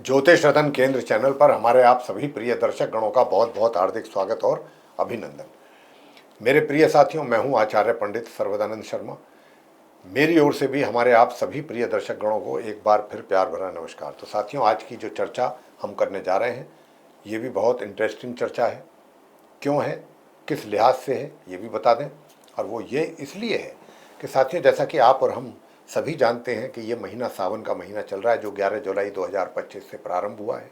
ज्योतिष रतन केंद्र चैनल पर हमारे आप सभी प्रिय दर्शक गणों का बहुत बहुत हार्दिक स्वागत और अभिनंदन। मेरे प्रिय साथियों, मैं हूं आचार्य पंडित सर्वदानंद शर्मा। मेरी ओर से भी हमारे आप सभी प्रिय दर्शक गणों को एक बार फिर प्यार भरा नमस्कार। तो साथियों, आज की जो चर्चा हम करने जा रहे हैं ये भी बहुत इंटरेस्टिंग चर्चा है। क्यों है, किस लिहाज से है, ये भी बता दें। और वो ये इसलिए है कि साथियों, जैसा कि आप और हम सभी जानते हैं कि ये महीना सावन का महीना चल रहा है, जो 11 जुलाई 2025 से प्रारंभ हुआ है।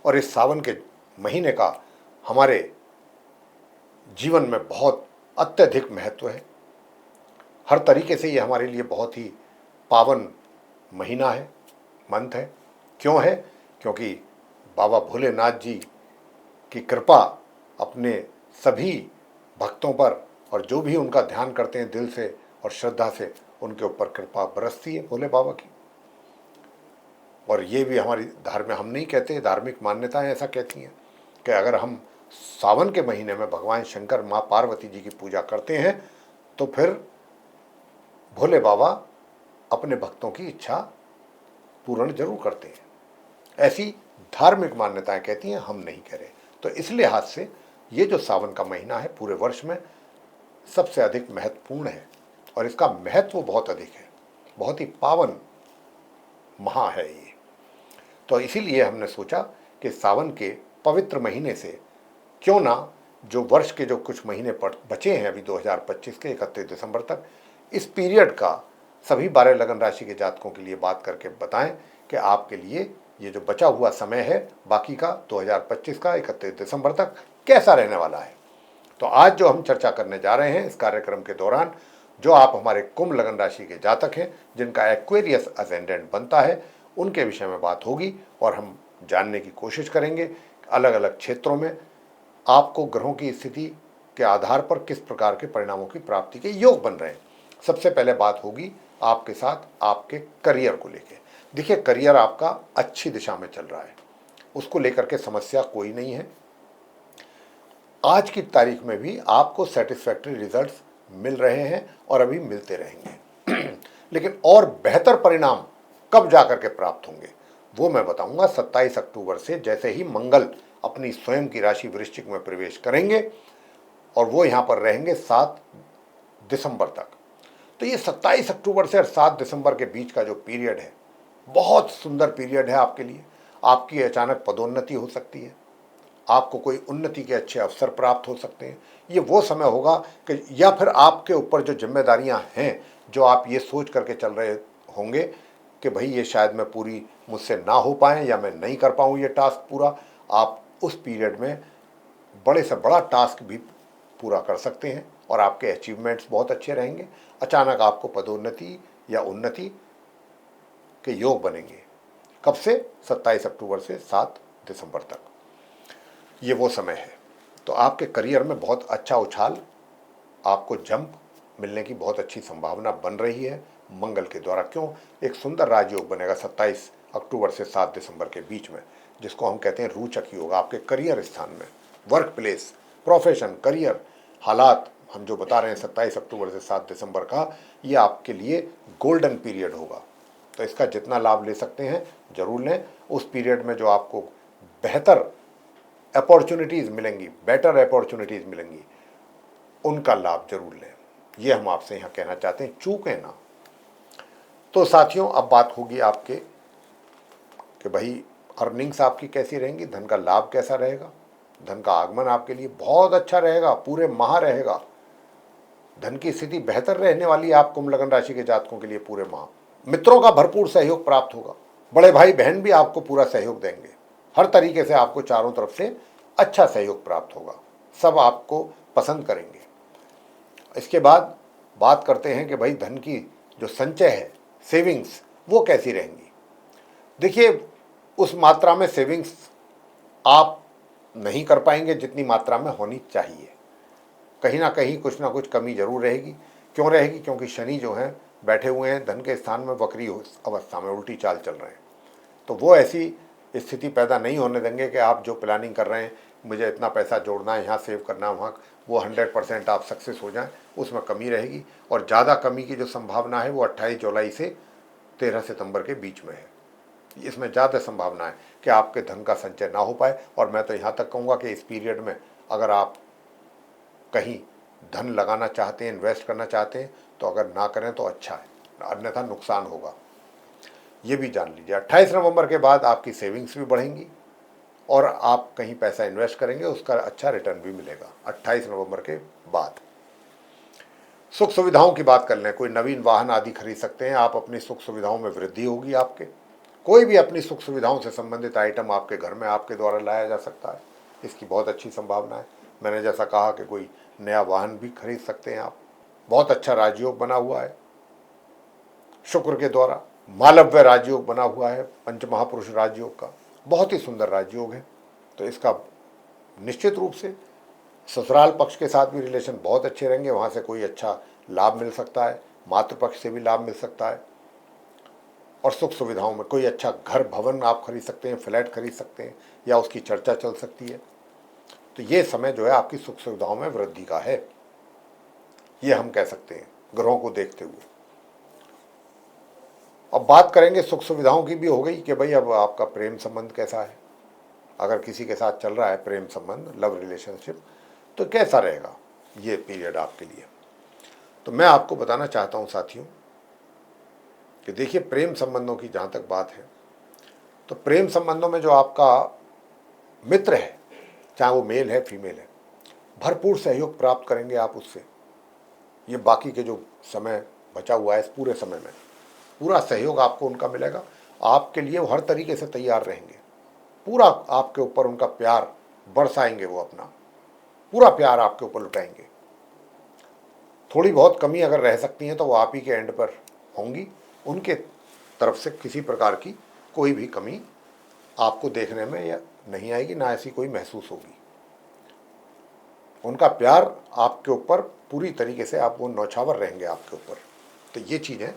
और इस सावन के महीने का हमारे जीवन में बहुत अत्यधिक महत्व है। हर तरीके से ये हमारे लिए बहुत ही पावन महीना है, मंथ है। क्यों है? क्योंकि बाबा भोलेनाथ जी की कृपा अपने सभी भक्तों पर, और जो भी उनका ध्यान करते हैं दिल से और श्रद्धा से, उनके ऊपर कृपा बरसती है भोले बाबा की। और ये भी हमारी हम नहीं कहते, धार्मिक मान्यताएं ऐसा कहती हैं कि अगर हम सावन के महीने में भगवान शंकर माँ पार्वती जी की पूजा करते हैं तो फिर भोले बाबा अपने भक्तों की इच्छा पूर्ण जरूर करते हैं। ऐसी धार्मिक मान्यताएं कहती हैं, हम नहीं कह रहे। तो इस लिहाज से ये जो सावन का महीना है पूरे वर्ष में सबसे अधिक महत्वपूर्ण है और इसका महत्व बहुत अधिक है, बहुत ही पावन माह है ये। तो इसीलिए हमने सोचा कि सावन के पवित्र महीने से क्यों ना जो वर्ष के जो कुछ महीने बचे हैं अभी 2025 के 31 दिसंबर तक, इस पीरियड का सभी 12 लगन राशि के जातकों के लिए बात करके बताएं कि आपके लिए ये जो बचा हुआ समय है बाकी का 2025 का 31 दिसंबर तक कैसा रहने वाला है। तो आज जो हम चर्चा करने जा रहे हैं इस कार्यक्रम के दौरान, जो आप हमारे कुंभ लगन राशि के जातक हैं जिनका एक्वेरियस असेंडेंट बनता है, उनके विषय में बात होगी और हम जानने की कोशिश करेंगे अलग अलग क्षेत्रों में आपको ग्रहों की स्थिति के आधार पर किस प्रकार के परिणामों की प्राप्ति के योग बन रहे हैं। सबसे पहले बात होगी आपके साथ आपके करियर को लेकर। देखिए, करियर आपका अच्छी दिशा में चल रहा है, उसको लेकर के समस्या कोई नहीं है। आज की तारीख में भी आपको सेटिस्फैक्टरी रिजल्ट्स मिल रहे हैं और अभी मिलते रहेंगे लेकिन और बेहतर परिणाम कब जाकर के प्राप्त होंगे वो मैं बताऊंगा 27 अक्टूबर से, जैसे ही मंगल अपनी स्वयं की राशि वृश्चिक में प्रवेश करेंगे और वो यहां पर रहेंगे 7 दिसंबर तक। तो ये 27 अक्टूबर से 7 दिसंबर के बीच का जो पीरियड है बहुत सुंदर पीरियड है आपके लिए। आपकी अचानक पदोन्नति हो सकती है, आपको कोई उन्नति के अच्छे अवसर प्राप्त हो सकते हैं। ये वो समय होगा कि या फिर आपके ऊपर जो जिम्मेदारियां हैं, जो आप ये सोच करके चल रहे होंगे कि भाई ये शायद मैं पूरी मुझसे ना हो पाए या मैं नहीं कर पाऊँ ये टास्क पूरा, आप उस पीरियड में बड़े से बड़ा टास्क भी पूरा कर सकते हैं और आपके अचीवमेंट्स बहुत अच्छे रहेंगे। अचानक आपको पदोन्नति या उन्नति के योग बनेंगे। कब से? 27 अक्टूबर से 7 दिसंबर तक, ये वो समय है। तो आपके करियर में बहुत अच्छा उछाल, आपको जंप मिलने की बहुत अच्छी संभावना बन रही है मंगल के द्वारा। क्यों? एक सुंदर राजयोग बनेगा 27 अक्टूबर से 7 दिसंबर के बीच में, जिसको हम कहते हैं रोचक योग। आपके करियर स्थान में, वर्क प्लेस, प्रोफेशन, करियर हालात हम जो बता रहे हैं 27 अक्टूबर से 7 दिसंबर का, ये आपके लिए गोल्डन पीरियड होगा। तो इसका जितना लाभ ले सकते हैं जरूर लें। उस पीरियड में जो आपको बेहतर अपॉर्चुनिटीज़ मिलेंगी, बेटर अपॉर्चुनिटीज़ मिलेंगी, उनका लाभ जरूर लें। ये हम आपसे यहाँ कहना चाहते हैं, चूकें ना। तो साथियों, अब बात होगी आपके कि भाई अर्निंग्स आपकी कैसी रहेंगी, धन का लाभ कैसा रहेगा। धन का आगमन आपके लिए बहुत अच्छा रहेगा, पूरे माह रहेगा। धन की स्थिति बेहतर रहने वाली है आप कुंभ लगन राशि के जातकों के लिए पूरे माह। मित्रों का भरपूर सहयोग प्राप्त होगा, बड़े भाई बहन भी आपको पूरा सहयोग देंगे। हर तरीके से आपको चारों तरफ से अच्छा सहयोग प्राप्त होगा, सब आपको पसंद करेंगे। इसके बाद बात करते हैं कि भाई धन की जो संचय है, सेविंग्स, वो कैसी रहेंगी। देखिए, उस मात्रा में सेविंग्स आप नहीं कर पाएंगे जितनी मात्रा में होनी चाहिए। कहीं ना कहीं कुछ ना कुछ कमी जरूर रहेगी। क्यों रहेगी? क्योंकि शनि जो है बैठे हुए हैं धन के स्थान में, वक्री अवस्था में उल्टी चाल चल रहे हैं। तो वो ऐसी स्थिति पैदा नहीं होने देंगे कि आप जो प्लानिंग कर रहे हैं, मुझे इतना पैसा जोड़ना है, यहाँ सेव करना है, वहाँ, वो 100% आप सक्सेस हो जाएं, उसमें कमी रहेगी। और ज़्यादा कमी की जो संभावना है वो 28 जुलाई से 13 सितंबर के बीच में है। इसमें ज़्यादा संभावना है कि आपके धन का संचय ना हो पाए। और मैं तो यहाँ तक कहूँगा कि इस पीरियड में अगर आप कहीं धन लगाना चाहते हैं, इन्वेस्ट करना चाहते हैं, तो अगर ना करें तो अच्छा है, अन्यथा नुकसान होगा। ये भी जान लीजिए। 28 नवंबर के बाद आपकी सेविंग्स भी बढ़ेंगी और आप कहीं पैसा इन्वेस्ट करेंगे उसका अच्छा रिटर्न भी मिलेगा 28 नवंबर के बाद। सुख सुविधाओं की बात कर लें, कोई नवीन वाहन आदि खरीद सकते हैं आप, अपनी सुख सुविधाओं में वृद्धि होगी आपके। कोई भी अपनी सुख सुविधाओं से संबंधित आइटम आपके घर में आपके द्वारा लाया जा सकता है, इसकी बहुत अच्छी संभावना है। मैंने जैसा कहा कि कोई नया वाहन भी खरीद सकते हैं आप। बहुत अच्छा राजयोग बना हुआ है शुक्र के द्वारा, मालव्य राजयोग बना हुआ है, पंचमहापुरुष राजयोग का, बहुत ही सुंदर राजयोग है। तो इसका निश्चित रूप से ससुराल पक्ष के साथ भी रिलेशन बहुत अच्छे रहेंगे, वहाँ से कोई अच्छा लाभ मिल सकता है, मातृपक्ष से भी लाभ मिल सकता है। और सुख सुविधाओं में कोई अच्छा घर भवन आप खरीद सकते हैं, फ्लैट खरीद सकते हैं, या उसकी चर्चा चल सकती है। तो ये समय जो है आपकी सुख सुविधाओं में वृद्धि का है, ये हम कह सकते हैं ग्रहों को देखते हुए। अब बात करेंगे सुख सुविधाओं की भी हो गई कि भाई अब आपका प्रेम संबंध कैसा है। अगर किसी के साथ चल रहा है प्रेम संबंध, लव रिलेशनशिप, तो कैसा रहेगा ये पीरियड आपके लिए। तो मैं आपको बताना चाहता हूँ साथियों कि देखिए, प्रेम संबंधों की जहाँ तक बात है, तो प्रेम संबंधों में जो आपका मित्र है, चाहे वो मेल है फीमेल है, भरपूर सहयोग प्राप्त करेंगे आप उससे। ये बाकी के जो समय बचा हुआ है इस पूरे समय में पूरा सहयोग आपको उनका मिलेगा। आपके लिए वो हर तरीके से तैयार रहेंगे, पूरा आपके ऊपर उनका प्यार बरसाएंगे, वो अपना पूरा प्यार आपके ऊपर लुटाएंगे। थोड़ी बहुत कमी अगर रह सकती है तो वो आप ही के एंड पर होंगी, उनके तरफ से किसी प्रकार की कोई भी कमी आपको देखने में या नहीं आएगी, ना ऐसी कोई महसूस होगी। उनका प्यार आपके ऊपर पूरी तरीके से, आप वो नौछावर रहेंगे आपके ऊपर। तो ये चीज़ें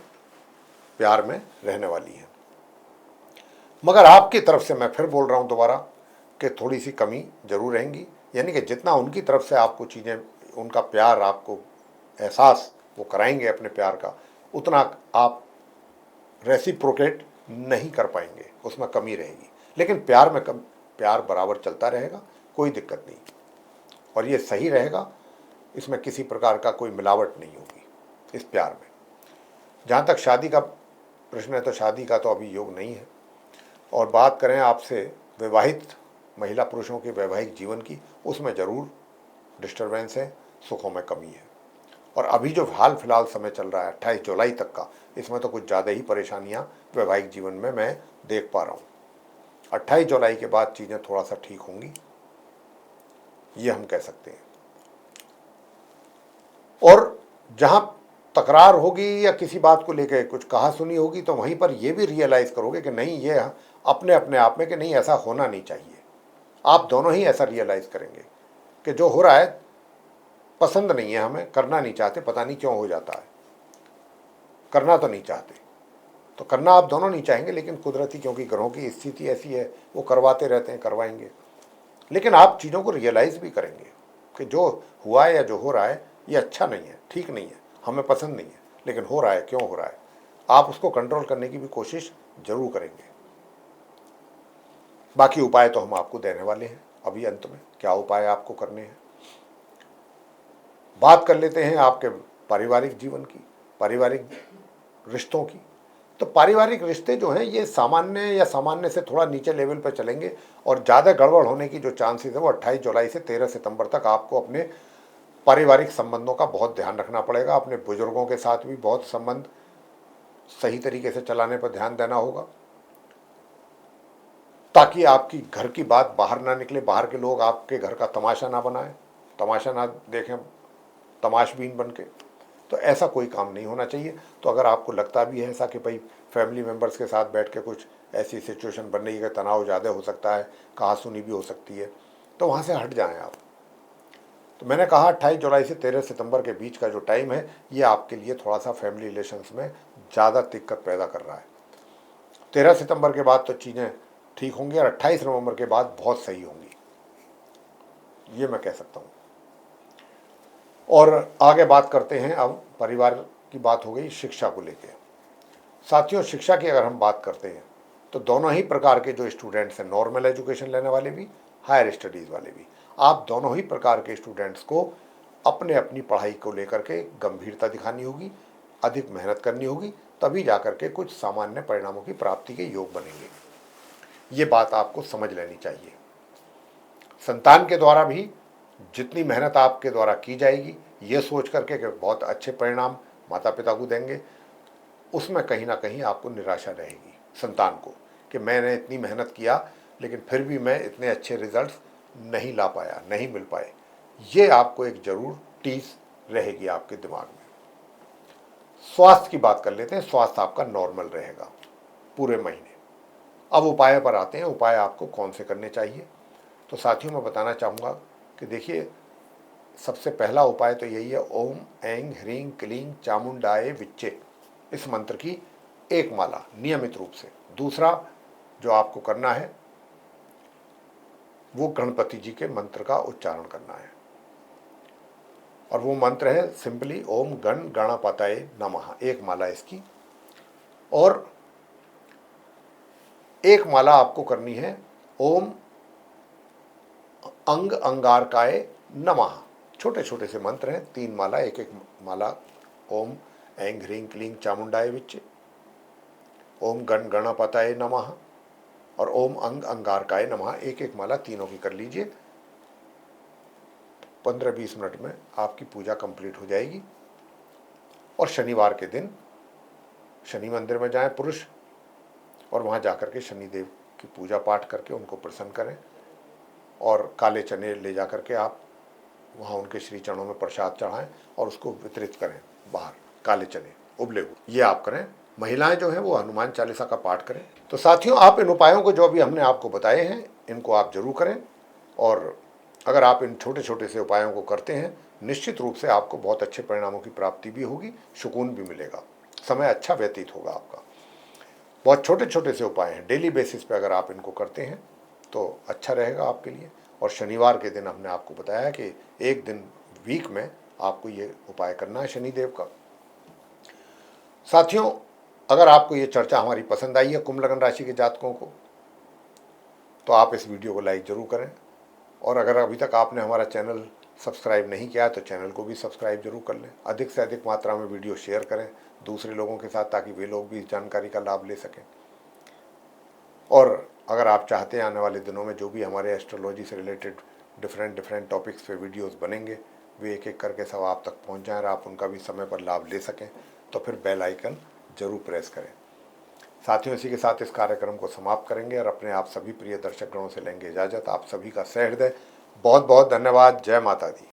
प्यार में रहने वाली हैं। मगर आपकी तरफ से मैं फिर बोल रहा हूँ दोबारा कि थोड़ी सी कमी जरूर रहेंगी, यानी कि जितना उनकी तरफ से आपको चीज़ें, उनका प्यार, आपको एहसास वो कराएंगे अपने प्यार का, उतना आप रेसिप्रोकेट नहीं कर पाएंगे, उसमें कमी रहेगी। लेकिन प्यार में प्यार बराबर चलता रहेगा, कोई दिक्कत नहीं, और ये सही रहेगा, इसमें किसी प्रकार का कोई मिलावट नहीं होगी इस प्यार में। जहाँ तक शादी का प्रश्न है तो शादी का तो अभी योग नहीं है। और बात करें आपसे विवाहित महिला पुरुषों के वैवाहिक जीवन की, उसमें ज़रूर डिस्टर्बेंस है, सुखों में कमी है। और अभी जो हाल फिलहाल समय चल रहा है 28 जुलाई तक का, इसमें तो कुछ ज़्यादा ही परेशानियां वैवाहिक जीवन में मैं देख पा रहा हूँ। 28 जुलाई के बाद चीज़ें थोड़ा सा ठीक होंगी, ये हम कह सकते हैं। और जहाँ तकरार होगी या किसी बात को लेकर कुछ कहा सुनी होगी, तो वहीं पर यह भी रियलाइज़ करोगे कि नहीं, ये अपने अपने आप में कि नहीं, ऐसा होना नहीं चाहिए। आप दोनों ही ऐसा रियलाइज़ करेंगे कि जो हो रहा है पसंद नहीं है, हमें करना नहीं चाहते, पता नहीं क्यों हो जाता है, करना तो नहीं चाहते, तो करना आप दोनों नहीं चाहेंगे, लेकिन कुदरती क्योंकि ग्रहों की स्थिति ऐसी है, वो करवाते रहते हैं, करवाएंगे। लेकिन आप चीज़ों को रियलाइज़ भी करेंगे कि जो हुआ है या जो हो रहा है ये अच्छा नहीं है, ठीक नहीं है, हमें पसंद नहीं है, लेकिन हो रहा है, क्यों हो रहा है, आप उसको कंट्रोल करने की भी कोशिश जरूर करेंगे। बाकी उपाय तो हम आपको देने वाले हैं अभी अंत में, क्या उपाय आपको करने हैं। बात कर लेते हैं आपके पारिवारिक जीवन की, पारिवारिक रिश्तों की। तो पारिवारिक रिश्ते जो हैं ये सामान्य या सामान्य से थोड़ा नीचे लेवल पर चलेंगे, और ज़्यादा गड़बड़ होने की जो चांसेस है वो 28 जुलाई से 13 सितंबर तक आपको अपने पारिवारिक संबंधों का बहुत ध्यान रखना पड़ेगा। अपने बुजुर्गों के साथ भी बहुत संबंध सही तरीके से चलाने पर ध्यान देना होगा, ताकि आपकी घर की बात बाहर ना निकले, बाहर के लोग आपके घर का तमाशा ना बनाएं, तमाशा ना देखें तमाशबीन बन के। तो ऐसा कोई काम नहीं होना चाहिए। तो अगर आपको लगता भी है ऐसा कि भाई फैमिली मेम्बर्स के साथ बैठ के कुछ ऐसी सिचुएशन बन रही है कि तनाव ज़्यादा हो सकता है, कहा सुनी भी हो सकती है, तो वहाँ से हट जाएं आप। तो मैंने कहा 28 जुलाई से 13 सितंबर के बीच का जो टाइम है ये आपके लिए थोड़ा सा फैमिली रिलेशंस में ज़्यादा दिक्कत पैदा कर रहा है। 13 सितंबर के बाद तो चीज़ें ठीक होंगी, और 28 नवंबर के बाद बहुत सही होंगी, ये मैं कह सकता हूँ। और आगे बात करते हैं, अब परिवार की बात हो गई, शिक्षा को लेकर। साथियों, शिक्षा की अगर हम बात करते हैं तो दोनों ही प्रकार के जो स्टूडेंट्स हैं, नॉर्मल एजुकेशन लेने वाले भी, हायर स्टडीज़ वाले भी, आप दोनों ही प्रकार के स्टूडेंट्स को अपने अपनी पढ़ाई को लेकर के गंभीरता दिखानी होगी, अधिक मेहनत करनी होगी, तभी जाकर के कुछ सामान्य परिणामों की प्राप्ति के योग बनेंगे। ये बात आपको समझ लेनी चाहिए। संतान के द्वारा भी जितनी मेहनत आपके द्वारा की जाएगी, ये सोच करके कि बहुत अच्छे परिणाम माता पिता को देंगे, उसमें कहीं ना कहीं आपको निराशा रहेगी संतान को, कि मैंने इतनी मेहनत किया लेकिन फिर भी मैं इतने अच्छे रिजल्ट्स नहीं ला पाया, नहीं मिल पाए। ये आपको एक जरूर टीस रहेगी आपके दिमाग में। स्वास्थ्य की बात कर लेते हैं। स्वास्थ्य आपका नॉर्मल रहेगा पूरे महीने। अब उपाय पर आते हैं, उपाय आपको कौन से करने चाहिए। तो साथियों, मैं बताना चाहूँगा कि देखिए, सबसे पहला उपाय तो यही है, ओम ऐं ह्रीं क्लीं चामुंडाय विच्चे, इस मंत्र की एक माला नियमित रूप से। दूसरा जो आपको करना है वो गणपति जी के मंत्र का उच्चारण करना है, और वो मंत्र है सिंपली ओम गण गणपतये नमः, एक माला इसकी। और एक माला आपको करनी है ओम अंग अंगारकाय नमः। छोटे छोटे से मंत्र हैं, 3 माला, एक एक माला ओम ऐं ह्रीं क्लीं चामुंडाय विच्चे, ओम गण गणपतये नमः और ओम अंग अंगारकाय नमः, एक एक माला तीनों की कर लीजिए। 15-20 मिनट में आपकी पूजा कंप्लीट हो जाएगी। और शनिवार के दिन शनि मंदिर में जाएं पुरुष, और वहाँ जाकर के शनिदेव की पूजा पाठ करके उनको प्रसन्न करें, और काले चने ले जा करके आप वहाँ उनके श्री चरणों में प्रसाद चढ़ाएं और उसको वितरित करें बाहर, काले चने उबले हुए, ये आप करें। महिलाएं जो हैं वो हनुमान चालीसा का पाठ करें। तो साथियों, आप इन उपायों को जो अभी हमने आपको बताए हैं, इनको आप जरूर करें, और अगर आप इन छोटे छोटे से उपायों को करते हैं, निश्चित रूप से आपको बहुत अच्छे परिणामों की प्राप्ति भी होगी, सुकून भी मिलेगा, समय अच्छा व्यतीत होगा आपका। बहुत छोटे छोटे से उपाय हैं, डेली बेसिस पे अगर आप इनको करते हैं तो अच्छा रहेगा आपके लिए। और शनिवार के दिन हमने आपको बताया कि एक दिन वीक में आपको ये उपाय करना है शनिदेव का। साथियों, अगर आपको ये चर्चा हमारी पसंद आई है कुंभ लग्न राशि के जातकों को, तो आप इस वीडियो को लाइक जरूर करें, और अगर अभी तक आपने हमारा चैनल सब्सक्राइब नहीं किया तो चैनल को भी सब्सक्राइब जरूर कर लें। अधिक से अधिक मात्रा में वीडियो शेयर करें दूसरे लोगों के साथ, ताकि वे लोग भी इस जानकारी का लाभ ले सकें। और अगर आप चाहते हैं आने वाले दिनों में जो भी हमारे एस्ट्रोलॉजी से रिलेटेड डिफरेंट टॉपिक्स पे वीडियोस बनेंगे, वे एक एक करके सब आप तक पहुंच जाएं और आप उनका भी समय पर लाभ ले सकें, तो फिर बेल आइकन जरूर प्रेस करें। साथियों, इसी के साथ इस कार्यक्रम को समाप्त करेंगे और अपने आप सभी प्रिय दर्शक गणों से लेंगे इजाज़त। आप सभी का सहृदय बहुत बहुत धन्यवाद। जय माता दी।